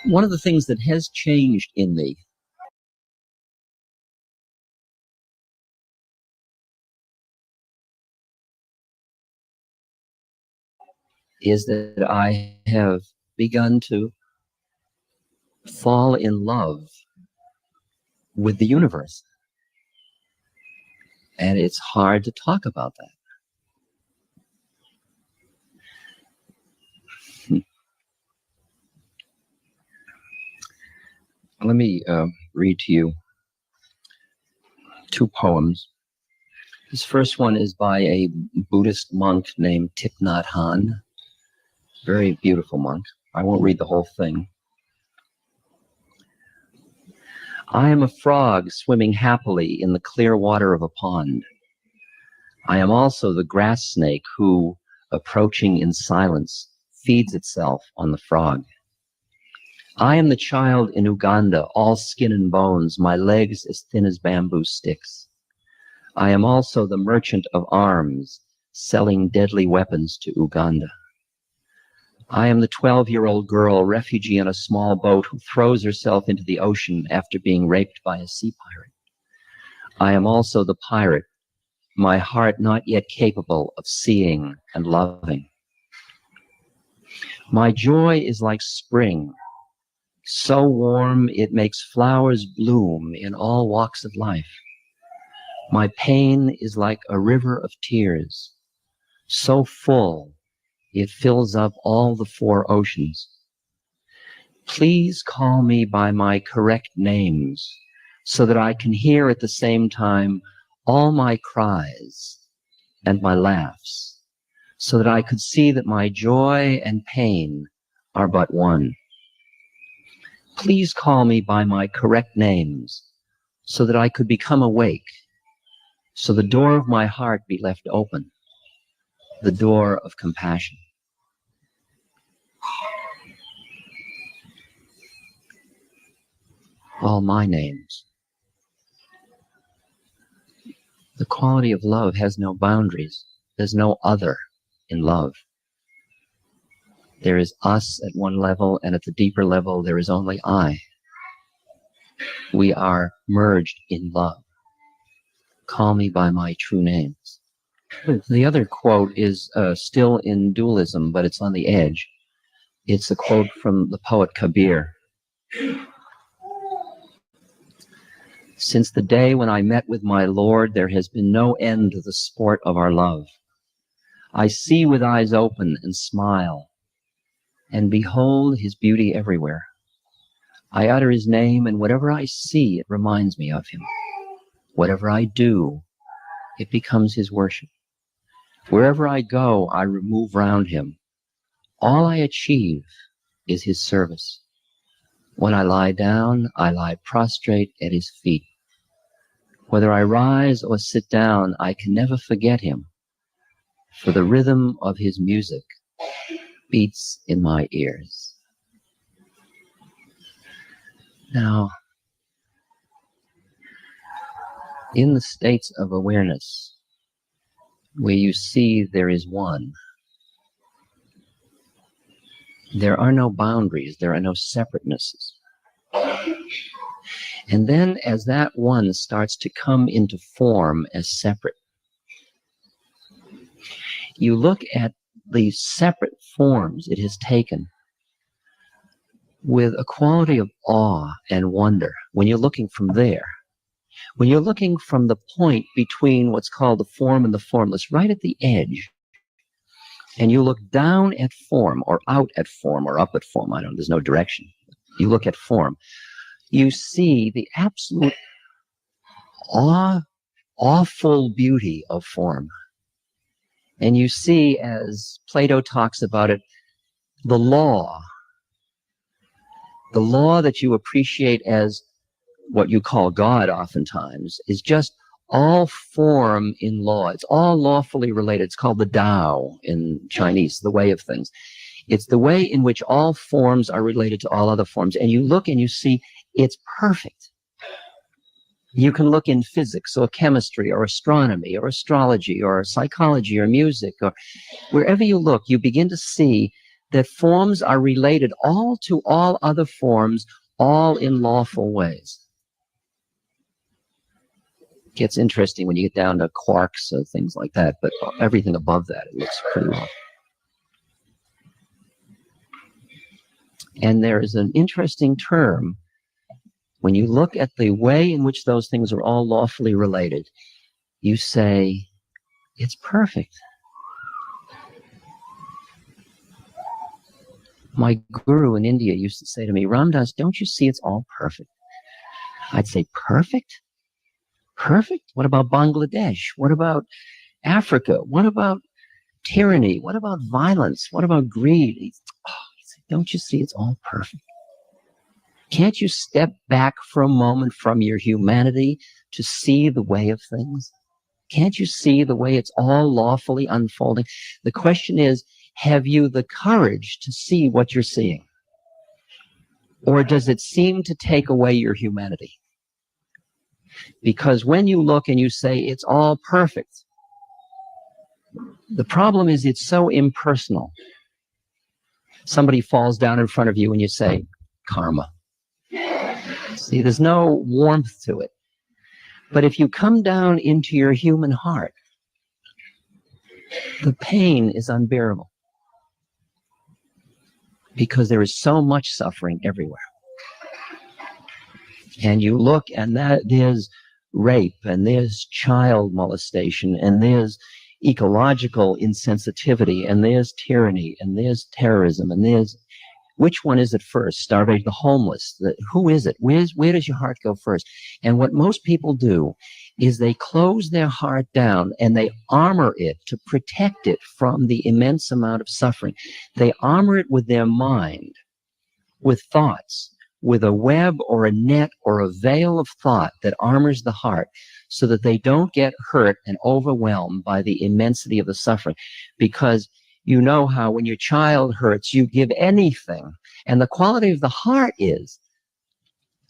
One of the things that has changed in me is that I have begun to fall in love with the universe. And it's hard to talk about that. Let me read to you two poems. This first one is by a Buddhist monk named Thich Nhat Hanh. Very beautiful monk. I won't read the whole thing. I am a frog swimming happily in the clear water of a pond. I am also the grass snake who, approaching in silence, feeds itself on the frog. I am the child in Uganda, all skin and bones, my legs as thin as bamboo sticks. I am also the merchant of arms, selling deadly weapons to Uganda. I am the 12-year-old girl, refugee on a small boat, who throws herself into the ocean after being raped by a sea pirate. I am also the pirate, my heart not yet capable of seeing and loving. My joy is like spring, so warm it makes flowers bloom in all walks of life. My pain is like a river of tears, so full it fills up all the four oceans. Please call me by my correct names so that I can hear at the same time all my cries and my laughs, so that I could see that my joy and pain are but one. Please call me by my correct names so that I could become awake, so the door of my heart be left open, the door of compassion. All my names. The quality of love has no boundaries. There's no other in love. There is us at one level, and at the deeper level, there is only I. We are merged in love. Call me by my true names. The other quote is still in dualism, but it's on the edge. It's a quote from the poet Kabir. Since the day when I met with my Lord, there has been no end to the sport of our love. I see with eyes open and smile, and behold his beauty everywhere. I utter his name, and whatever I see, it reminds me of him. Whatever I do, it becomes his worship. Wherever I go, I move round him. All I achieve is his service. When I lie down, I lie prostrate at his feet. Whether I rise or sit down, I can never forget him, for the rhythm of his music beats in my ears. Now, in the states of awareness, where you see there is one, there are no boundaries, there are no separatenesses. And then as that one starts to come into form as separate, you look at the separate forms it has taken with a quality of awe and wonder when you're looking from there. When you're looking from the point between what's called the form and the formless, right at the edge, and you look down at form, or out at form, or up at form, there's no direction. You look at form, you see the absolute awful beauty of form. And you see, as Plato talks about it, the law that you appreciate as what you call God oftentimes is just all form in law. It's all lawfully related. It's called the Tao in Chinese, the way of things. It's the way in which all forms are related to all other forms. And you look and you see it's perfect. You can look in physics or chemistry or astronomy or astrology or psychology or music, or wherever you look, you begin to see that forms are related all to all other forms, all in lawful ways. It gets interesting when you get down to quarks or things like that, but everything above that, it looks pretty lawful. And there is an interesting term when you look at the way in which those things are all lawfully related. You say, it's perfect. My guru in India used to say to me, Ram Dass, don't you see it's all perfect? I'd say, perfect? Perfect? What about Bangladesh? What about Africa? What about tyranny? What about violence? What about greed? He said, don't you see it's all perfect? Can't you step back for a moment from your humanity to see the way of things? Can't you see the way it's all lawfully unfolding? The question is, have you the courage to see what you're seeing? Or does it seem to take away your humanity? Because when you look and you say it's all perfect, the problem is it's so impersonal. Somebody falls down in front of you and you say, karma. See, there's no warmth to it. But if you come down into your human heart, the pain is unbearable. Because there is so much suffering everywhere. And you look and there's rape, and there's child molestation, and there's ecological insensitivity, and there's tyranny, and there's terrorism, and there's, which one is it first? Starvation, the homeless, who is it? Where does your heart go first? And what most people do is they close their heart down and they armor it to protect it from the immense amount of suffering. They armor it with their mind, with thoughts, with a web or a net or a veil of thought that armors the heart so that they don't get hurt and overwhelmed by the immensity of the suffering. Because you know how when your child hurts, you give anything. And the quality of the heart is,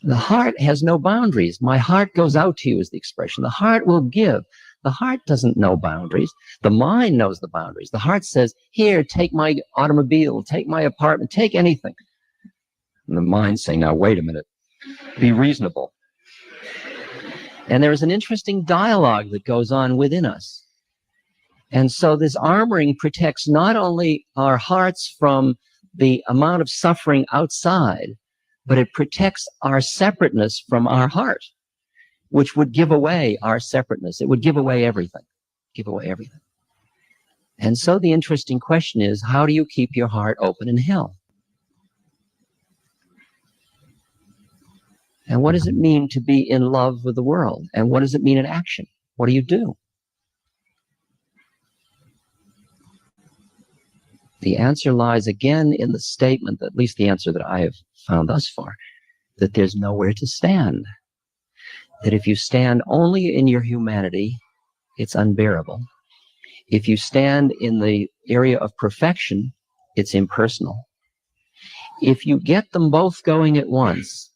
the heart has no boundaries. My heart goes out to you is the expression. The heart will give. The heart doesn't know boundaries. The mind knows the boundaries. The heart says, here, take my automobile, take my apartment, take anything. And the mind saying, now, wait a minute, be reasonable. And there is an interesting dialogue that goes on within us. And so this armoring protects not only our hearts from the amount of suffering outside, but it protects our separateness from our heart, which would give away our separateness. It would give away everything. Give away everything. And so the interesting question is, how do you keep your heart open in hell? And what does it mean to be in love with the world? And what does it mean in action? What do you do? The answer lies again in the statement, at least the answer that I have found thus far, that there's nowhere to stand. That if you stand only in your humanity, it's unbearable. If you stand in the area of perfection, it's impersonal. If you get them both going at once,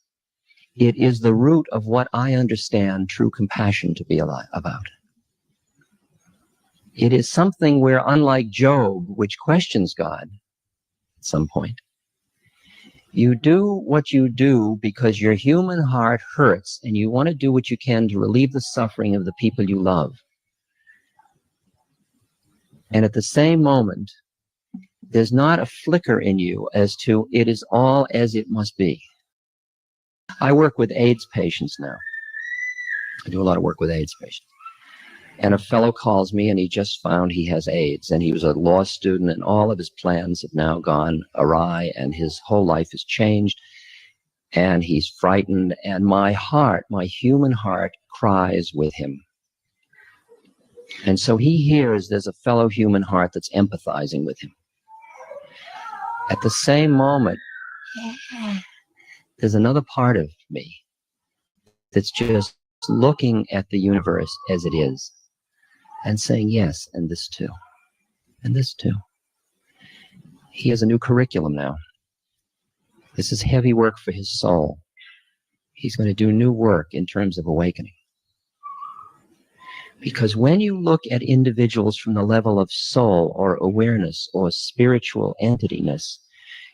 it is the root of what I understand true compassion to be about. It is something where, unlike Job, which questions God at some point, you do what you do because your human heart hurts and you want to do what you can to relieve the suffering of the people you love. And at the same moment, there's not a flicker in you as to it is all as it must be. I work with AIDS patients now. I do a lot of work with AIDS patients. And a fellow calls me and he just found he has AIDS, and he was a law student and all of his plans have now gone awry and his whole life has changed and he's frightened, and my heart, my human heart, cries with him. And so he hears there's a fellow human heart that's empathizing with him. At the same moment, there's another part of me that's just looking at the universe as it is and saying, yes, and this too, and this too. He has a new curriculum now. This is heavy work for his soul. He's going to do new work in terms of awakening. Because when you look at individuals from the level of soul or awareness or spiritual entityness,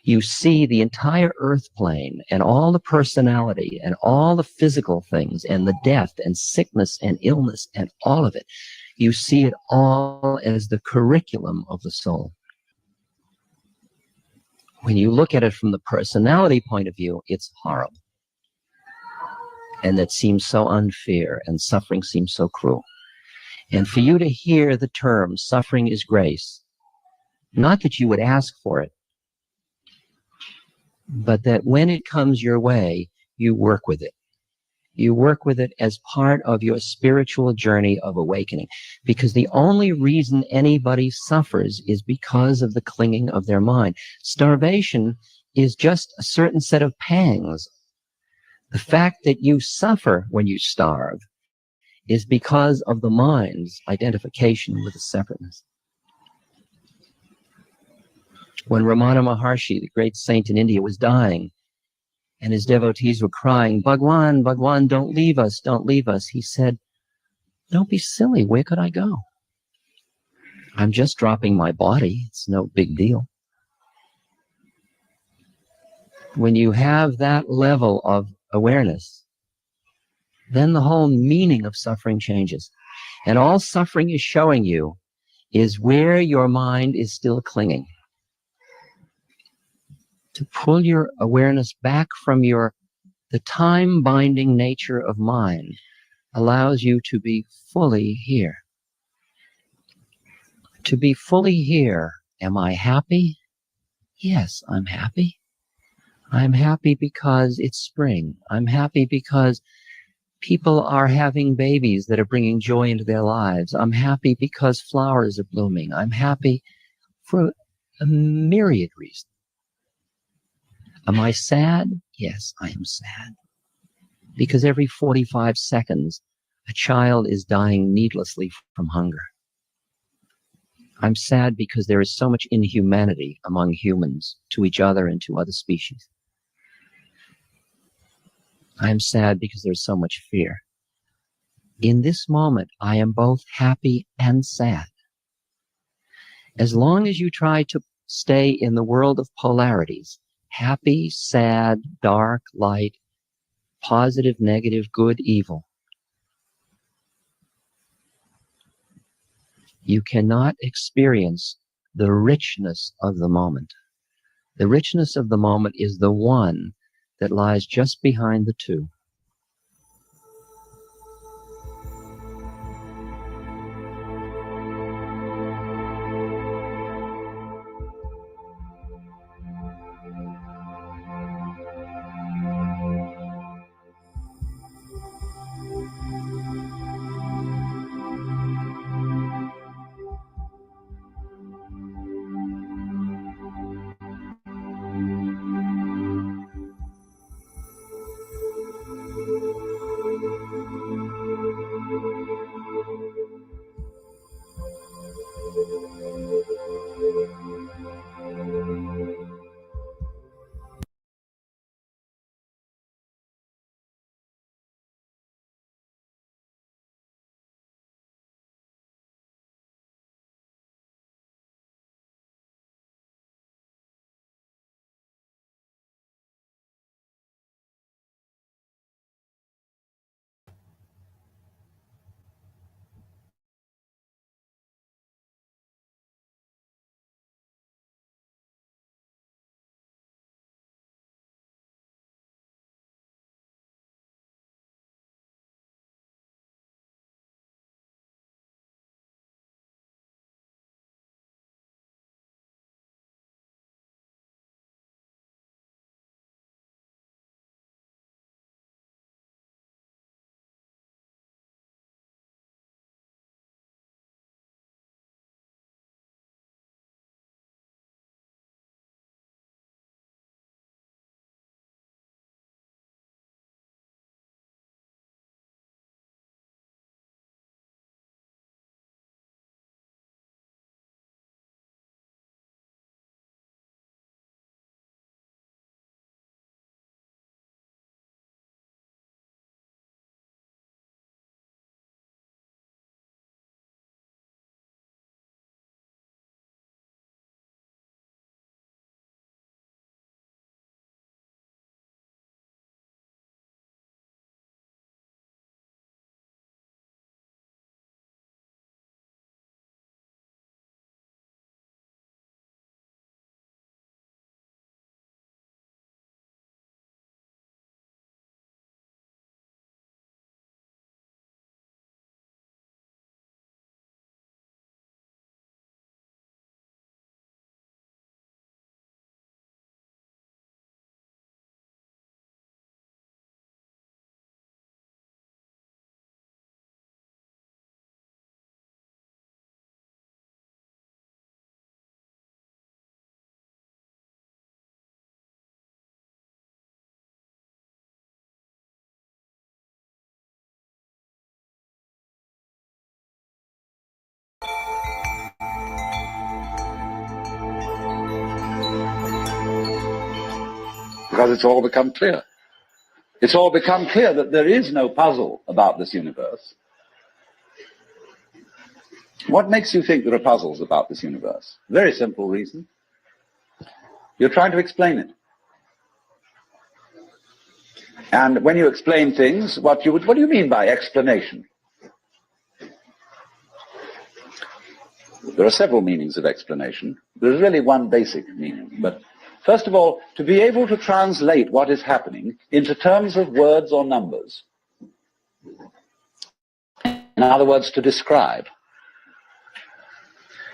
you see the entire earth plane and all the personality and all the physical things and the death and sickness and illness and all of it. You see it all as the curriculum of the soul. When you look at it from the personality point of view, it's horrible. And that seems so unfair, and suffering seems so cruel. And for you to hear the term suffering is grace, not that you would ask for it, but that when it comes your way, you work with it. You work with it as part of your spiritual journey of awakening. Because the only reason anybody suffers is because of the clinging of their mind. Starvation is just a certain set of pangs. The fact that you suffer when you starve is because of the mind's identification with the separateness. When Ramana Maharshi, the great saint in India, was dying, and his devotees were crying, Bhagwan, Bhagwan, don't leave us, don't leave us. He said, don't be silly, where could I go? I'm just dropping my body, it's no big deal. When you have that level of awareness, then the whole meaning of suffering changes. And all suffering is showing you is where your mind is still clinging. To pull your awareness back from the time-binding nature of mind allows you to be fully here. To be fully here, am I happy? Yes, I'm happy. I'm happy because it's spring. I'm happy because people are having babies that are bringing joy into their lives. I'm happy because flowers are blooming. I'm happy for a myriad reasons. Am I sad? Yes, I am sad. Because every 45 seconds, a child is dying needlessly from hunger. I'm sad because there is so much inhumanity among humans to each other and to other species. I'm sad because there's so much fear. In this moment, I am both happy and sad. As long as you try to stay in the world of polarities, happy, sad, dark, light, positive, negative, good, evil, you cannot experience the richness of the moment. The richness of the moment is the one that lies just behind the two. because it's all become clear. It's all become clear that there is no puzzle about this universe. What makes you think there are puzzles about this universe? Very simple reason. You're trying to explain it. And when you explain things, what do you mean by explanation? There are several meanings of explanation. There's really one basic meaning. But first of all, to be able to translate what is happening into terms of words or numbers. In other words, to describe.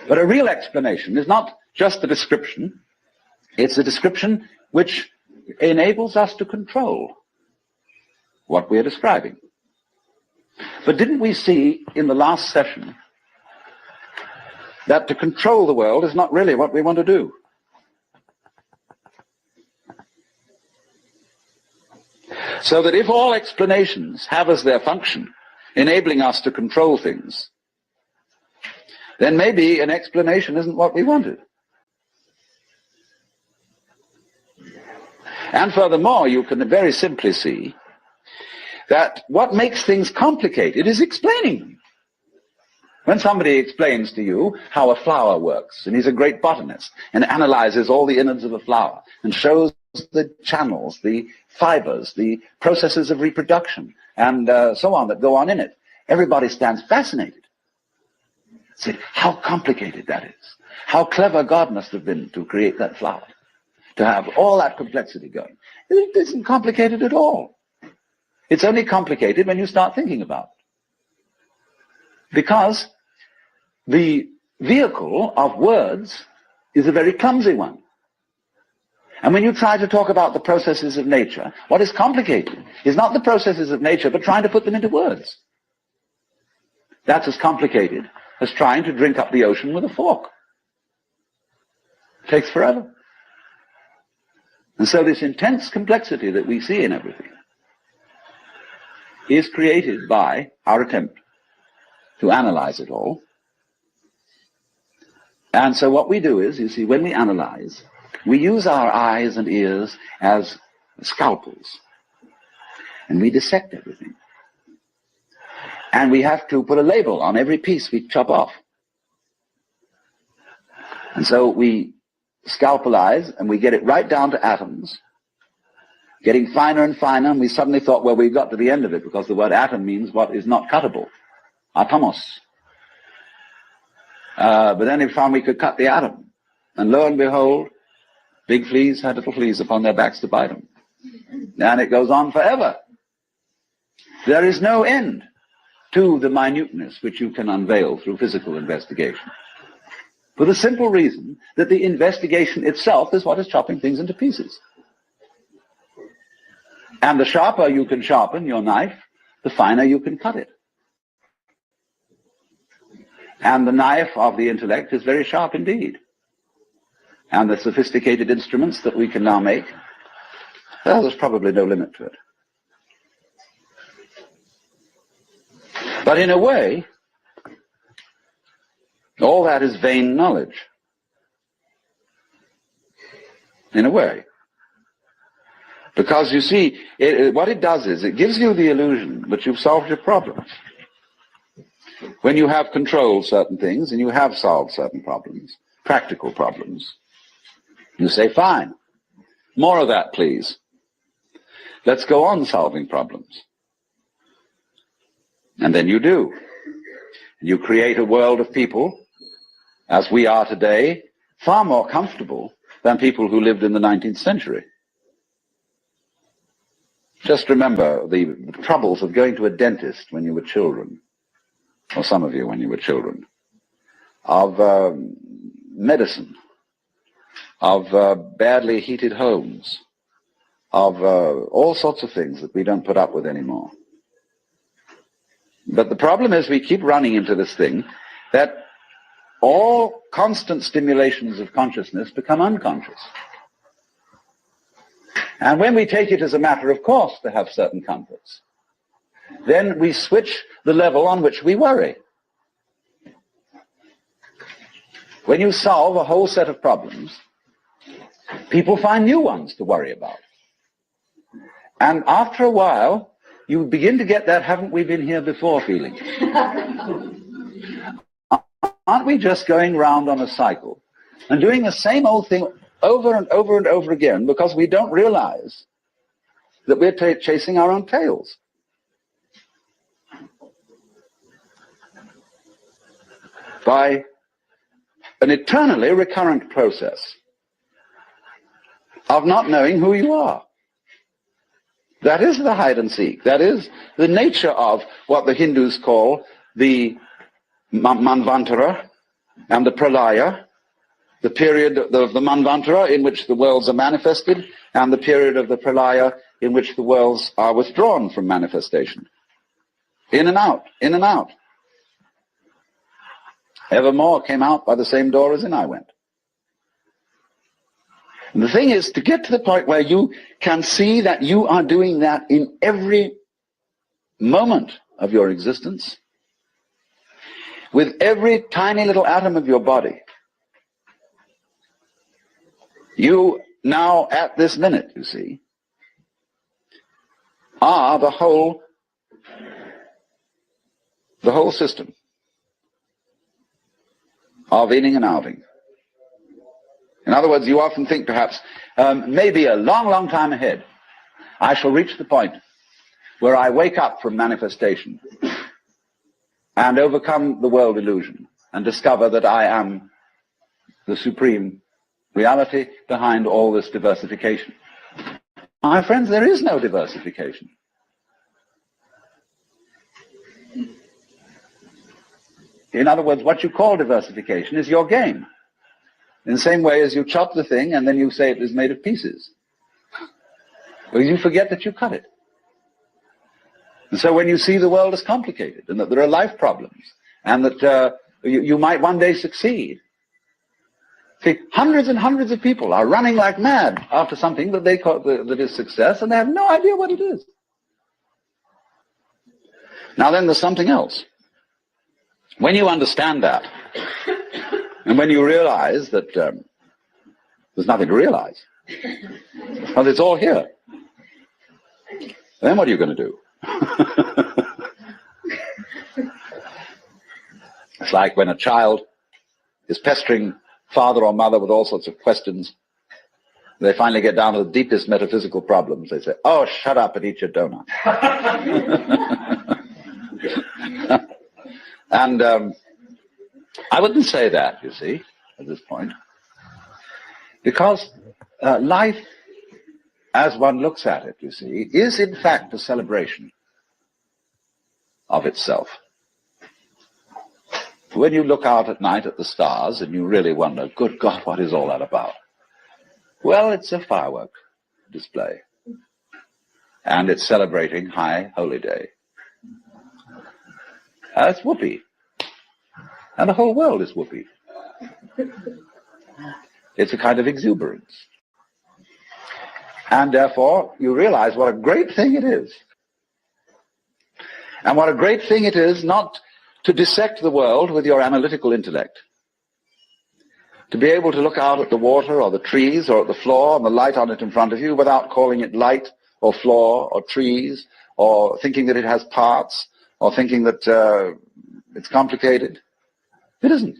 But a real explanation is not just a description. It's a description which enables us to control what we are describing. But didn't we see in the last session that to control the world is not really what we want to do? So that if all explanations have as their function enabling us to control things, then maybe an explanation isn't what we wanted. And furthermore, you can very simply see that what makes things complicated is explaining them. When somebody explains to you how a flower works, and he's a great botanist, and analyzes all the innards of a flower, and shows the channels, the fibers, the processes of reproduction, and so on that go on in it, everybody stands fascinated. Say, how complicated that is. How clever God must have been to create that flower, to have all that complexity going. It isn't complicated at all. It's only complicated when you start thinking about it. Because the vehicle of words is a very clumsy one. And when you try to talk about the processes of nature, what is complicated is not the processes of nature, but trying to put them into words. That's as complicated as trying to drink up the ocean with a fork. It takes forever. And so this intense complexity that we see in everything is created by our attempt to analyze it all. And so what we do is, you see, when we analyze, we use our eyes and ears as scalpels. And we dissect everything. And we have to put a label on every piece we chop off. And so we scalpelize and we get it right down to atoms, getting finer and finer, and we suddenly thought, well, we've got to the end of it, because the word atom means what is not cuttable. Atomos. But then we found we could cut the atom. And lo and behold, big fleas had little fleas upon their backs to bite them. And it goes on forever. There is no end to the minuteness which you can unveil through physical investigation. For the simple reason that the investigation itself is what is chopping things into pieces. And the sharper you can sharpen your knife, the finer you can cut it. And the knife of the intellect is very sharp indeed. And the sophisticated instruments that we can now make, well, there's probably no limit to it. But in a way, all that is vain knowledge. In a way. Because you see, what it does is it gives you the illusion that you've solved your problems. When you have controlled certain things and you have solved certain problems, practical problems, you say, fine, more of that, please. Let's go on solving problems. And then you do. You create a world of people, as we are today, far more comfortable than people who lived in the 19th century. Just remember the troubles of going to a dentist when you were children, or some of you when you were children, of medicine, of badly heated homes, of all sorts of things that we don't put up with anymore. But the problem is we keep running into this thing that all constant stimulations of consciousness become unconscious. And when we take it as a matter of course to have certain comforts, then we switch the level on which we worry. When you solve a whole set of problems, people find new ones to worry about. And after a while, you begin to get that haven't we been here before feeling. Aren't we just going round on a cycle and doing the same old thing over and over and over again because we don't realize that we're chasing our own tails? By an eternally recurrent process of not knowing who you are. That is the hide and seek. That is the nature of what the Hindus call the Manvantara and the Pralaya, the period of the Manvantara in which the worlds are manifested, and the period of the Pralaya in which the worlds are withdrawn from manifestation. In and out, in and out. Evermore came out by the same door as in I went. And the thing is to get to the point where you can see that you are doing that in every moment of your existence, with every tiny little atom of your body. You now, at this minute, you see, are the whole system of inning and outing. In other words, you often think perhaps, maybe a long, long time ahead, I shall reach the point where I wake up from manifestation and overcome the world illusion and discover that I am the supreme reality behind all this diversification. My friends, there is no diversification. In other words, what you call diversification is your game. In the same way as you chop the thing and then you say it is made of pieces. Because you forget that you cut it. And so when you see the world as complicated and that there are life problems and that you might one day succeed. See, hundreds and hundreds of people are running like mad after something that they call that is success, and they have no idea what it is. Now then, there's something else. When you understand that, and when you realize that there's nothing to realize, well, it's all here, then what are you going to do? It's like when a child is pestering father or mother with all sorts of questions. They finally get down to the deepest metaphysical problems. They say, oh, shut up and eat your donut. And I wouldn't say that, you see, at this point. Because life, as one looks at it, you see, is in fact a celebration of itself. When you look out at night at the stars and you really wonder, good God, what is all that about? Well, it's a firework display. And it's celebrating High Holy Day. It's whoopee. And the whole world is whoopee. It's a kind of exuberance. And therefore, you realize what a great thing it is. And what a great thing it is not to dissect the world with your analytical intellect. To be able to look out at the water or the trees or at the floor and the light on it in front of you without calling it light or floor or trees or thinking that it has parts or thinking that it's complicated. It isn't.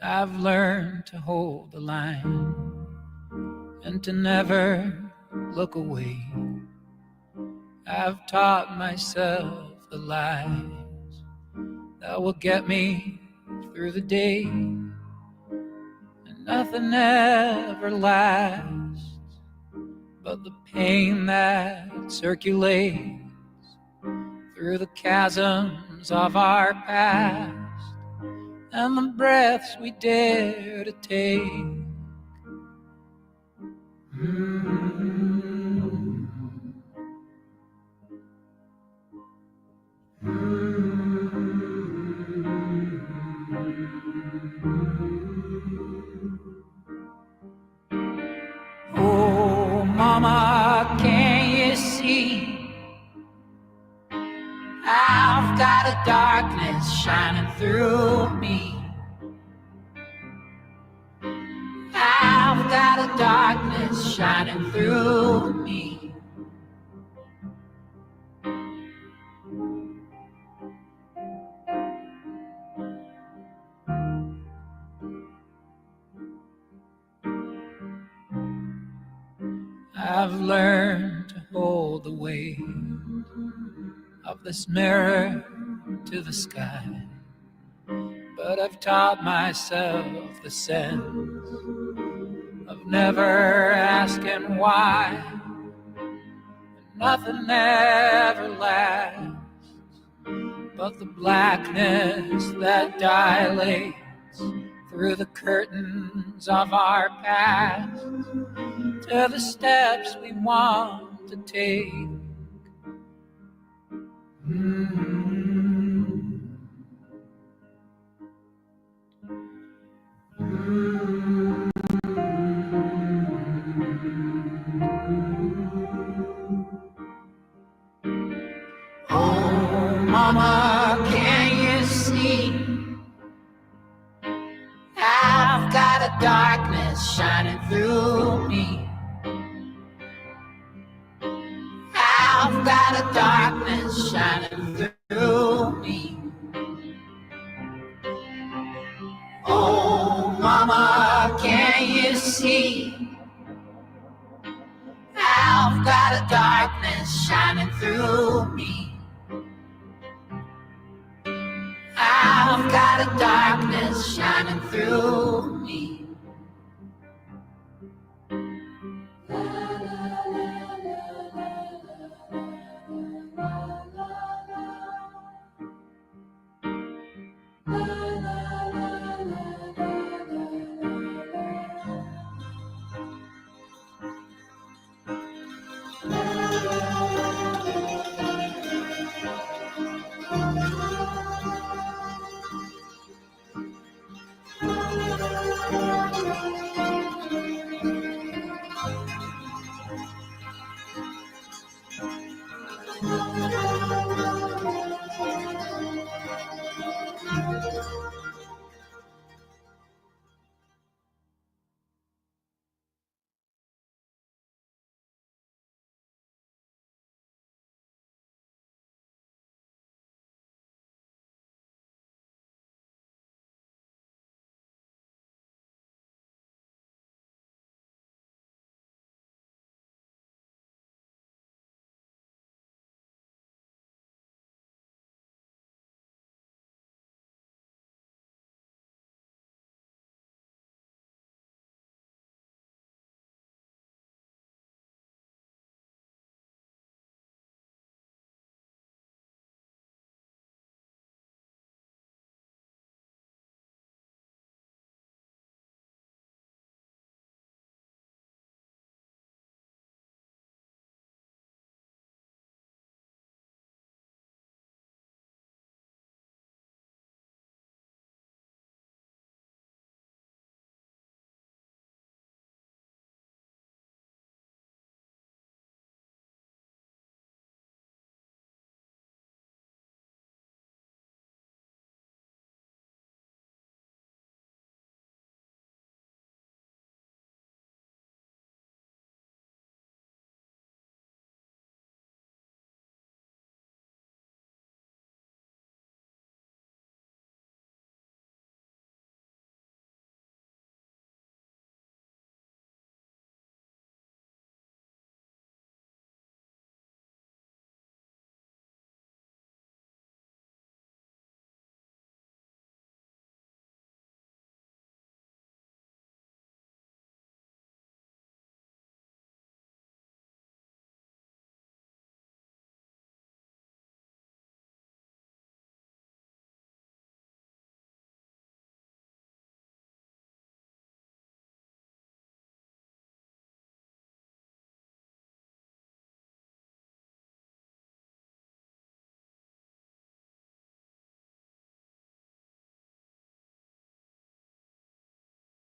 I've learned to hold the line and to never look away. I've taught myself the lies that will get me through the day, and nothing ever lasts but the pain that circulates through the chasms of our past and the breaths we dare to take. Oh, mama, can you see? I've got a darkness shining through me. I've got a darkness shining through me. I've learned to hold the weight of this mirror to the sky, but I've taught myself the sense of never asking why. Nothing ever lasts but the blackness that dilates through the curtains of our past to the steps we want to take. Oh, mama, can you see? I've got a darkness shining through me. I've got a darkness shining through me. Oh, mama, can you see? I've got a darkness shining through me. I've got a darkness shining through me.